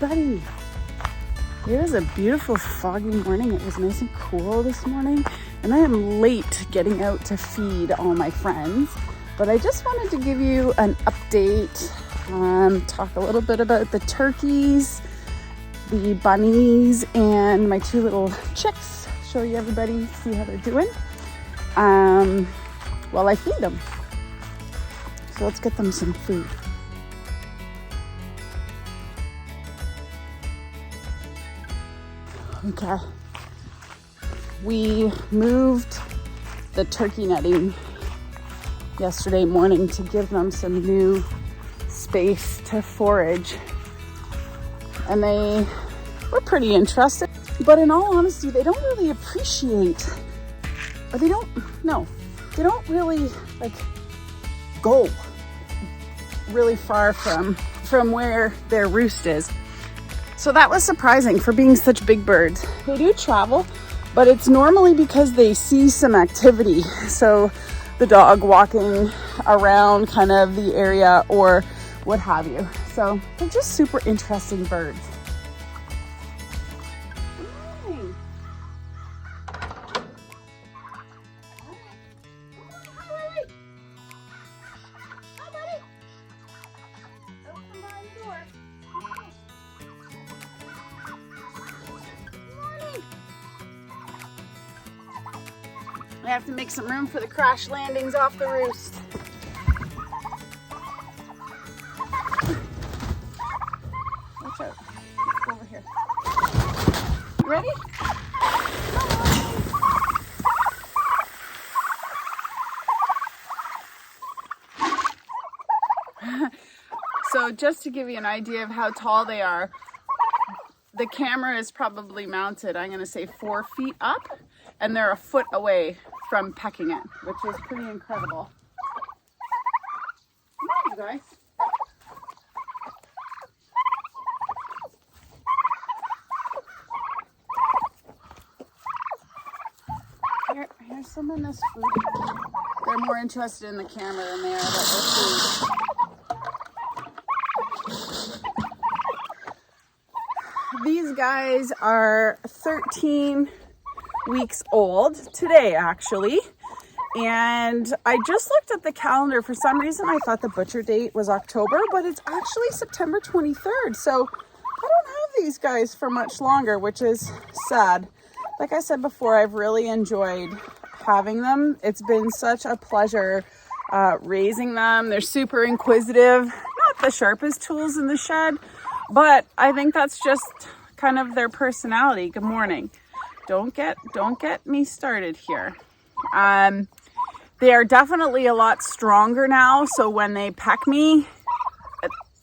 everybody. It was a beautiful foggy morning. It was nice and cool this morning, and I am late getting out to feed all my friends, but I just wanted to give you an update, talk a little bit about the turkeys, the bunnies, and my two little chicks, show you everybody, see how they're doing while I feed them. So let's get them some food. Okay, we moved the turkey netting yesterday morning to give them some new space to forage, and they were pretty interested, but in all honesty, they don't really appreciate, or they don't really like go really far from where their roost is. So that was surprising for being such big birds. They do travel, but it's normally because they see some activity. So the dog walking around kind of the area or what have you. So they're just super interesting birds. I have to make some room for the crash landings off the roost. Watch out. Go over here. You ready? So just to give you an idea of how tall they are, the camera is probably mounted, I'm going to say 4 feet up, and they're a foot away from pecking it, which is pretty incredible. Come on, you guys. Here's some of this food. They're more interested in the camera than they are about their food. These guys are 13 weeks old today, actually, and I just looked at the calendar. For some reason I thought the butcher date was October, but it's actually September 23rd, so I don't have these guys for much longer, which is sad. Like I said before, I've really enjoyed having them. It's been such a pleasure raising them. They're super inquisitive, not the sharpest tools in the shed, but I think that's just kind of their personality. Good morning. Don't get me started here. They are definitely a lot stronger now, so when they peck me,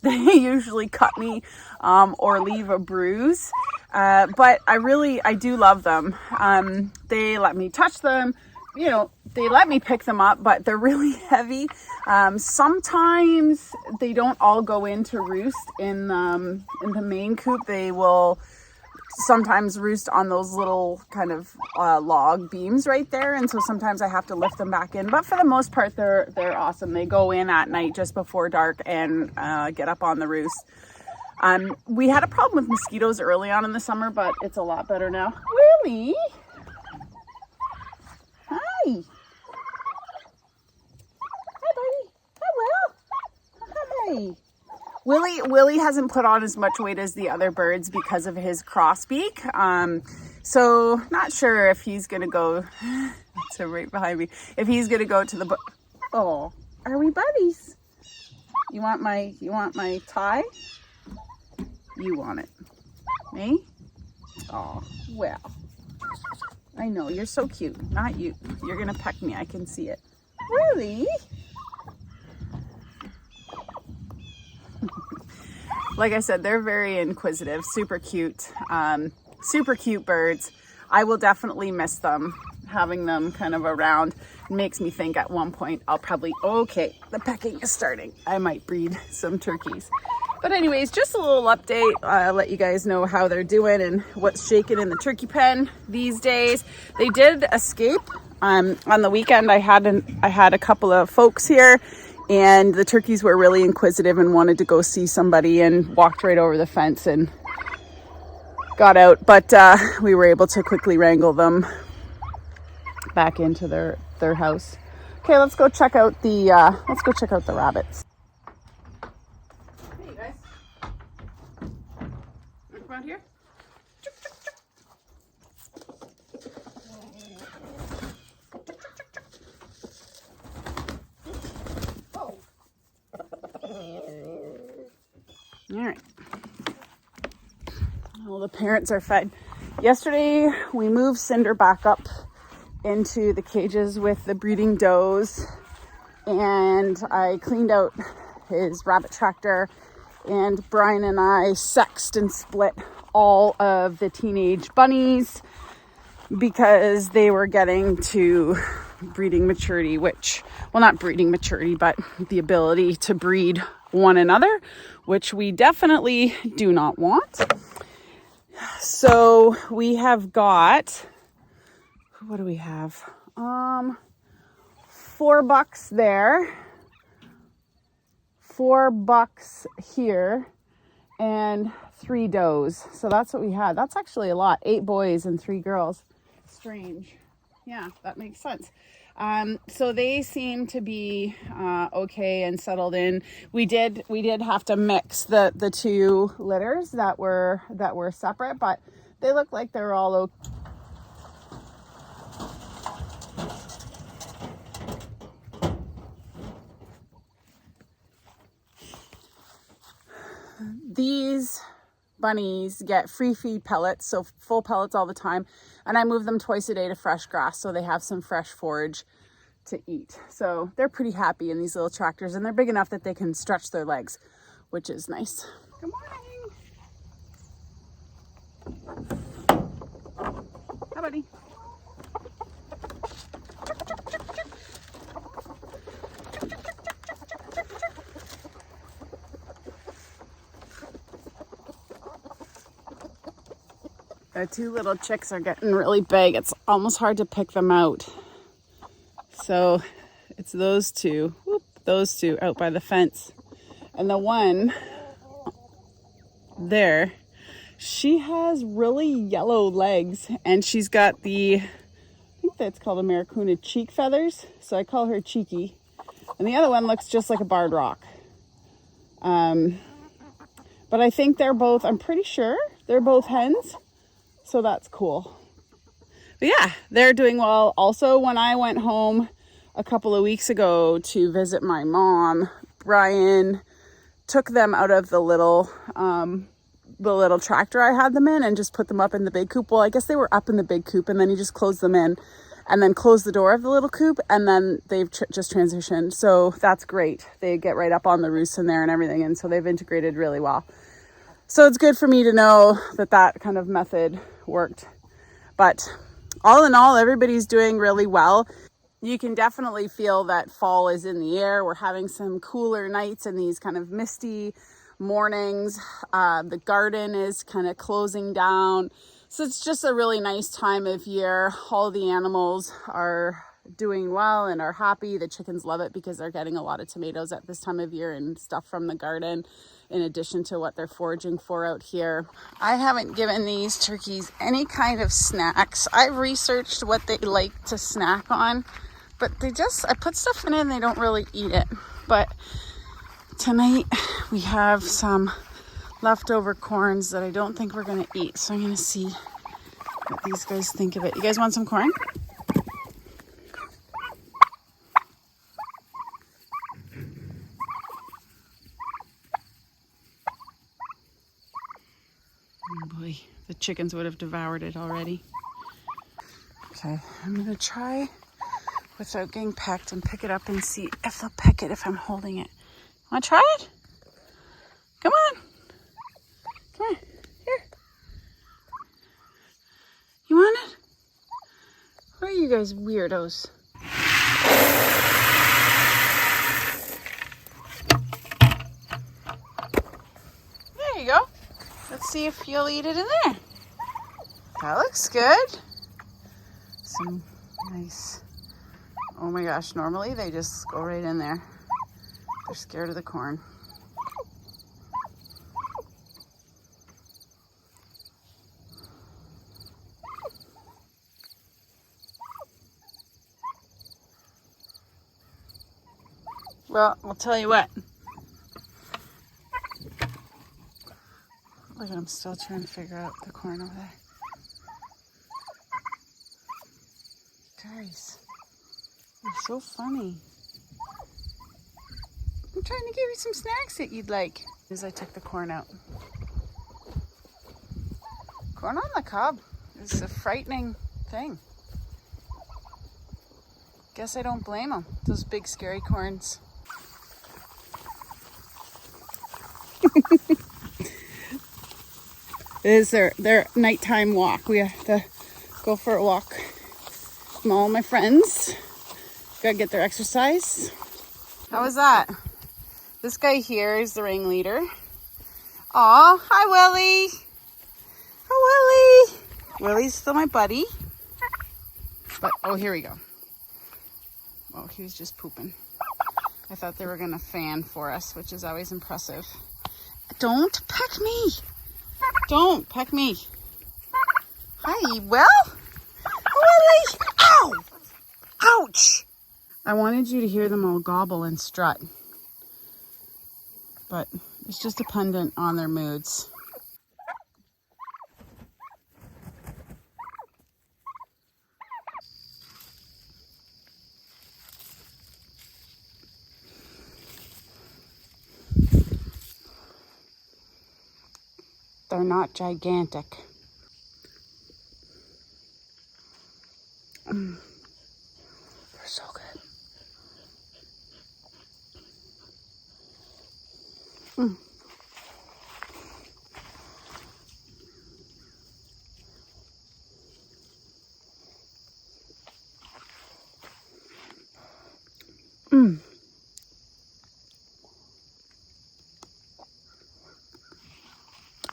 they usually cut me or leave a bruise. But I do love them. They let me touch them, they let me pick them up, but they're really heavy. Sometimes they don't all go into roost in the main coop. They will sometimes roost on those little kind of log beams right there, and so sometimes I have to lift them back in, but for the most part they're awesome. They go in at night just before dark and get up on the roost. We had a problem with mosquitoes early on in the summer, but it's a lot better now. Willie, hi. Hi, buddy. Hi, Will. Hi. Willie hasn't put on as much weight as the other birds because of his crossbeak. So not sure if he's gonna go to right behind me. If he's gonna go to the oh, are we buddies? You want my tie? You want it. Me? Oh, well. I know, you're so cute. Not you. You're gonna peck me, I can see it. Really? Like I said, they're very inquisitive, super cute birds. I will definitely miss them. Having them kind of around makes me think at one point I'll probably, okay, the pecking is starting. I might breed some turkeys. But anyways, just a little update. Let you guys know how they're doing and what's shaking in the turkey pen these days. They did escape. On the weekend, I had a couple of folks here, and the turkeys were really inquisitive and wanted to go see somebody and walked right over the fence and got out, but we were able to quickly wrangle them back into their house. Okay, let's go check out the rabbits. Hey, you guys. Come out here. Oh. All right. Well, the parents are fed. Yesterday, we moved Cinder back up into the cages with the breeding does, and I cleaned out his rabbit tractor, and Brian and I sexed and split all of the teenage bunnies because they were getting to breeding maturity, which, well, not breeding maturity, but the ability to breed one another, which we definitely do not want. So we have got, what do we have? 4 bucks there, 4 bucks here, and 3 does. So that's what we had. That's actually a lot. 8 boys and 3 girls. Strange. Yeah, that makes sense. So they seem to be okay and settled in. We did have to mix the 2 litters that were separate, but they look like they're all okay. These bunnies get free feed pellets, so full pellets all the time, and I move them twice a day to fresh grass so they have some fresh forage to eat. So they're pretty happy in these little tractors, and they're big enough that they can stretch their legs, which is nice. Good morning. Hi, buddy. The 2 little chicks are getting really big. It's almost hard to pick them out. So it's those 2, those 2 out by the fence. And the one there, she has really yellow legs, and she's got I think that's called a Maracuna cheek feathers. So I call her Cheeky. And the other one looks just like a barred rock. But I think I'm pretty sure they're both hens. So that's cool. But yeah, they're doing well. Also, when I went home a couple of weeks ago to visit my mom, Brian took them out of the little tractor I had them in and just put them up in the big coop. Well, I guess they were up in the big coop, and then he just closed them in and then closed the door of the little coop, and then they've just transitioned. So that's great. They get right up on the roost in there and everything, and so they've integrated really well. So it's good for me to know that kind of method worked. But all in all, everybody's doing really well. You can definitely feel that fall is in the air. We're having some cooler nights and these kind of misty mornings. The garden is kind of closing down. So it's just a really nice time of year. All the animals are doing well and are happy. The chickens love it because they're getting a lot of tomatoes at this time of year and stuff from the garden, in addition to what they're foraging for out here. I haven't given these turkeys any kind of snacks. I've researched what they like to snack on, but I put stuff in it and they don't really eat it. But tonight we have some leftover corns that I don't think we're gonna eat. So I'm gonna see what these guys think of it. You guys want some corn? Oh boy, the chickens would have devoured it already. Okay, I'm gonna try without getting pecked and pick it up and see if they'll peck it if I'm holding it. Wanna try it? Come on. Come on, here. You want it? Who are you guys weirdos? There you go. Let's see if you'll eat it in there. That looks good. Some nice, oh my gosh, normally they just go right in there. They're scared of the corn. Well, I'll tell you what. Look at him still trying to figure out the corn over there. Guys, you're so funny. I'm trying to give you some snacks that you'd like. As I took the corn out. Corn on the cob is a frightening thing. Guess I don't blame them. Those big scary corns. It is their nighttime walk. We have to go for a walk with all my friends. Gotta get their exercise. How was that? This guy here is the ringleader. Aw, hi Willie. Hi Willie. Willie's still my buddy. But, oh, here we go. Oh, he was just pooping. I thought they were gonna fan for us, which is always impressive. Don't peck me. Don't peck me. Hi, Will. Willie. Ow. Ouch. I wanted you to hear them all gobble and strut. But it's just dependent on their moods. They're not gigantic. They're so good.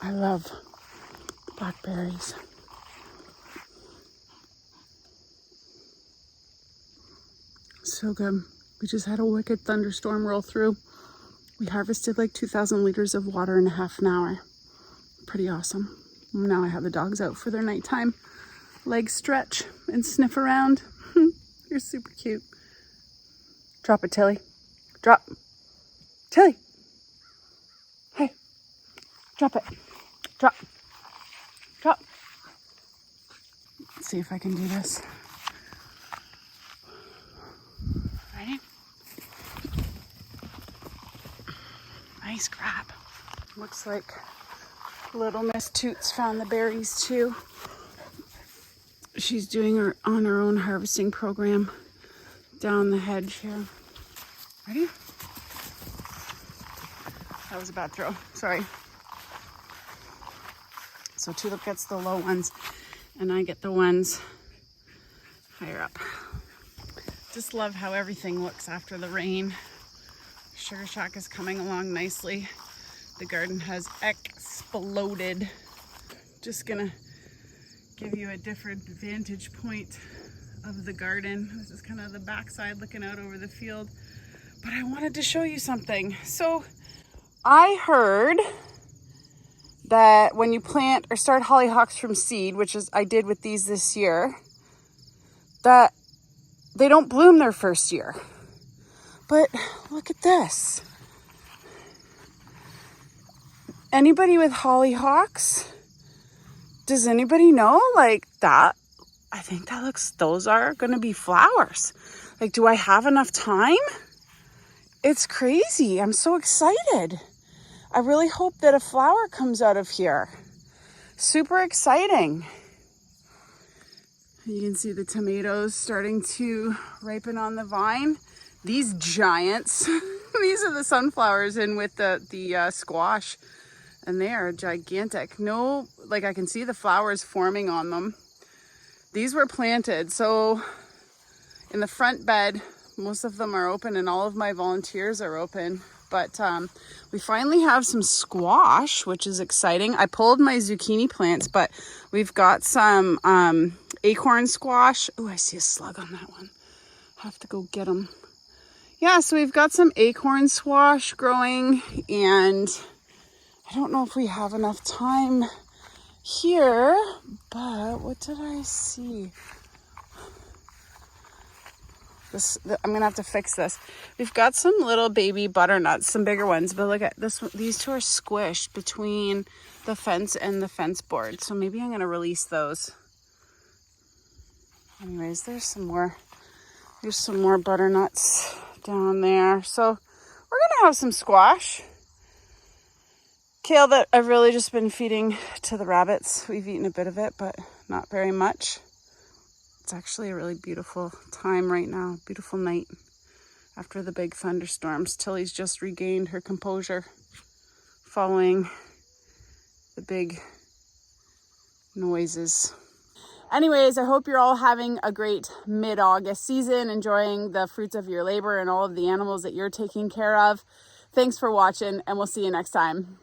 I love blackberries. So good. We just had a wicked thunderstorm roll through. We harvested like 2,000 liters of water in a half an hour. Pretty awesome. Now I have the dogs out for their nighttime leg stretch and sniff around. You're super cute. Drop it, Tilly. Drop. Tilly. Hey. Drop it. Drop. Drop. Let's see if I can do this. Ready? Nice grab. Looks like little Miss Toots found the berries too. She's doing her on her own harvesting program down the hedge here. Ready? That was a bad throw. Sorry. So Tulip gets the low ones and I get the ones higher up. Just love how everything looks after the rain. Sugar Shack is coming along nicely. The garden has exploded. Just gonna give you a different vantage point of the garden. This is kind of the backside looking out over the field. But I wanted to show you something. So I heard that when you plant or start hollyhocks from seed, which is I did with these this year, that they don't bloom their first year. But look at this. Anybody with hollyhocks? Does anybody know? Like that, I think that looks, those are gonna be flowers. Like, do I have enough time? It's crazy. I'm so excited. I really hope that a flower comes out of here. Super exciting. You can see the tomatoes starting to ripen on the vine. These giants, these are the sunflowers in with the squash, and they are gigantic. No, like I can see the flowers forming on them. These were planted, so in the front bed, most of them are open and all of my volunteers are open. But we finally have some squash, which is exciting. I pulled my zucchini plants, but we've got some acorn squash. Oh, I see a slug on that one. I'll have to go get them. Yeah, so we've got some acorn squash growing, and I don't know if we have enough time here, but what did I see? I'm gonna have to fix this. We've got some little baby butternuts, some bigger ones, but look at this. These two are squished between the fence and the fence board. So maybe I'm gonna release those. Anyways, there's some more butternuts down there. So we're gonna have some squash. Kale that I've really just been feeding to the rabbits. We've eaten a bit of it, but not very much. It's actually a really beautiful time right now, beautiful night after the big thunderstorms. Tilly's just regained her composure following the big noises. Anyways, I hope you're all having a great mid-August season, enjoying the fruits of your labor and all of the animals that you're taking care of. Thanks for watching, and we'll see you next time.